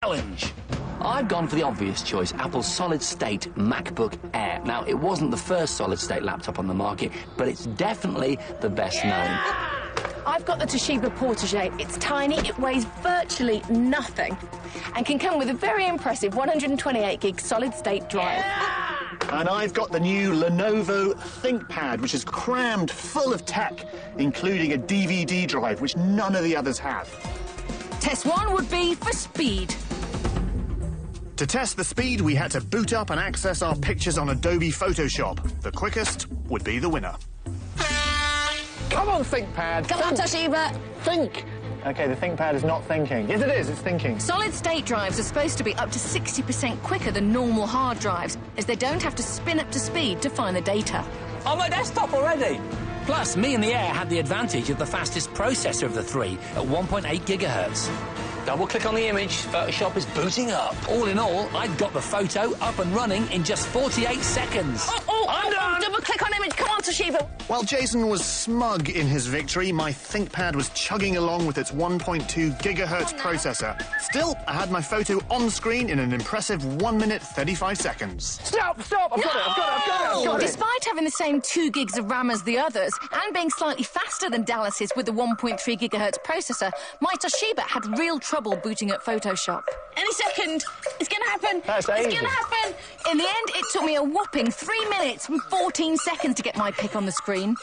challenge. I've gone for the obvious choice, Apple's solid-state MacBook Air. Now, it wasn't the first solid-state laptop on the market, but it's definitely the best known. I've got the Toshiba Portege. It's tiny, it weighs virtually nothing, and can come with a very impressive 128GB solid-state drive. And I've got the new Lenovo ThinkPad, which is crammed full of tech, including a DVD drive, which none of the others have. Test 1 would be for speed. To test the speed, we had to boot up and access our pictures on Adobe Photoshop. The quickest would be the winner. Come on, ThinkPad. Come on, Toshiba. Think. OK, the ThinkPad is not thinking. Yes, it is. It's thinking. Solid-state drives are supposed to be up to 60% quicker than normal hard drives, as they don't have to spin up to speed to find the data. On my desktop already. Plus, me and the Air had the advantage of the fastest processor of the three at 1.8 gigahertz. Double-click on the image, Photoshop is booting up. All in all, I'd got the photo up and running in just 48 seconds. I'm done! Double-click on image, come on, Toshiba. While Jason was smug in his victory, my ThinkPad was chugging along with its 1.2 gigahertz processor. Still, I had my photo on screen in an impressive 1 minute 35 seconds. Stop! Stop! I've got it! I've got it! Despite having the same 2 gigs of RAM as the others, and being slightly faster than Dallas's with the 1.3 gigahertz processor, my Toshiba had real trouble booting up Photoshop. Any second, it's going to happen. That's it's ages. going to happen. In the end, it took me a whopping 3 minutes and 14 seconds to get my pic on the screen.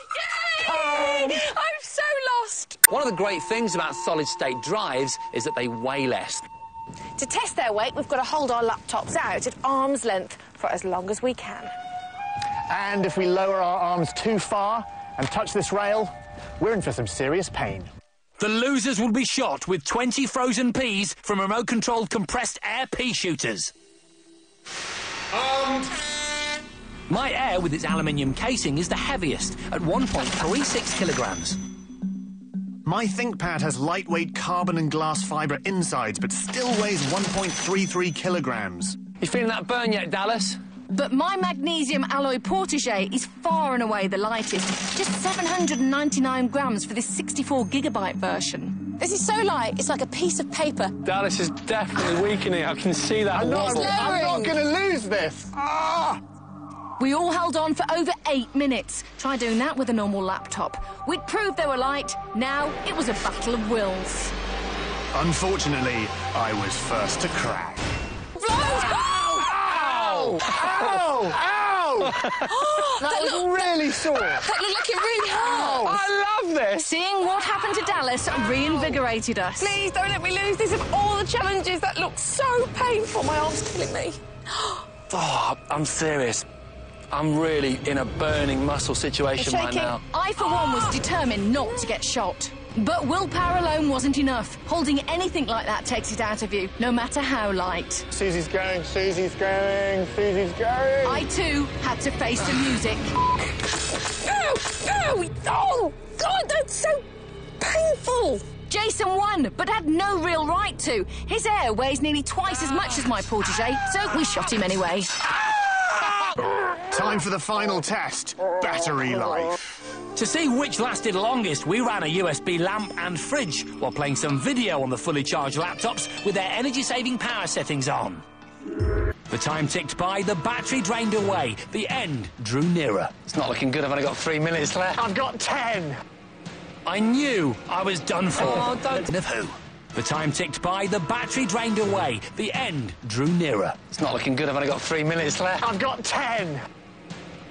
Yay! I'm so lost. One of the great things about solid-state drives is that they weigh less. To test their weight, we've got to hold our laptops out at arm's length for as long as we can. And if we lower our arms too far and touch this rail, we're in for some serious pain. The losers will be shot with 20 frozen peas from remote-controlled compressed air pea shooters. My Air, with its aluminium casing, is the heaviest, at 1.36 kilograms. My ThinkPad has lightweight carbon and glass fibre insides, but still weighs 1.33 kilograms. You feeling that burn yet, Dallas? But my magnesium alloy Portege is far and away the lightest, just 799 grams for this 64 gigabyte version. This is so light, it's like a piece of paper. Dallas is definitely weakening. I can see that wobble. I'm not going to lose this. We all held on for over 8 minutes. Try doing that with a normal laptop. We'd proved they were light. Now it was a battle of wills. Unfortunately, I was first to crack. Ow! Ow! That was really sore. That looked like it really hurt. I love this. Seeing what happened to Dallas reinvigorated us. Please don't let me lose this of all the challenges. That looked so painful. My arm's killing me. Oh, I'm serious. I'm really in a burning muscle situation right now. I, for one, was determined not to get shot. But willpower alone wasn't enough. Holding anything like that takes it out of you, no matter how light. Susie's going, Susie's going, Susie's going. I, too, had to face the music. Oh, God, that's so painful. Jason won, but had no real right to. His Air weighs nearly twice as much as my Portege, so we shot him anyway. Time for the final test, battery life. To see which lasted longest, we ran a USB lamp and fridge while playing some video on the fully charged laptops with their energy-saving power settings on. The time ticked by, the battery drained away, the end drew nearer. It's not looking good. I've only got 3 minutes left. I've got 10. I knew I was done for. Oh, don't. Of who? The time ticked by, the battery drained away, the end drew nearer. It's not looking good. I've only got 3 minutes left. I've got 10.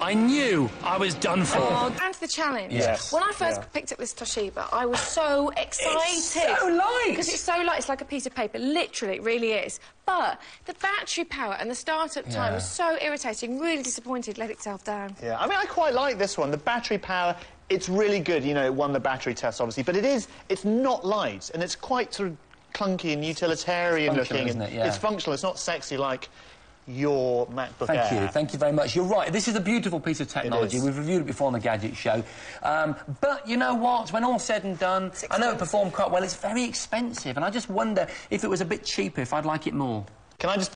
I knew I was done for. And the challenge. Yes. When I first picked up this Toshiba, I was so excited. It's so light. Because it's so light, it's like a piece of paper. Literally, it really is. But the battery power and the start-up time was so irritating. Really disappointed, let itself down. Yeah, I mean, I quite like this one. The battery power, it's really good. You know, it won the battery test, obviously. But it's not light, and it's quite sort of clunky and utilitarian looking. Isn't it? Yeah. It's functional. It's not sexy like your MacBook Air. Thank you very much. You're right, this is a beautiful piece of technology. We've reviewed it before on the Gadget Show. But you know what, when all's said and done, I know it performed quite well, it's very expensive, and I just wonder if it was a bit cheaper, if I'd like it more. Can I just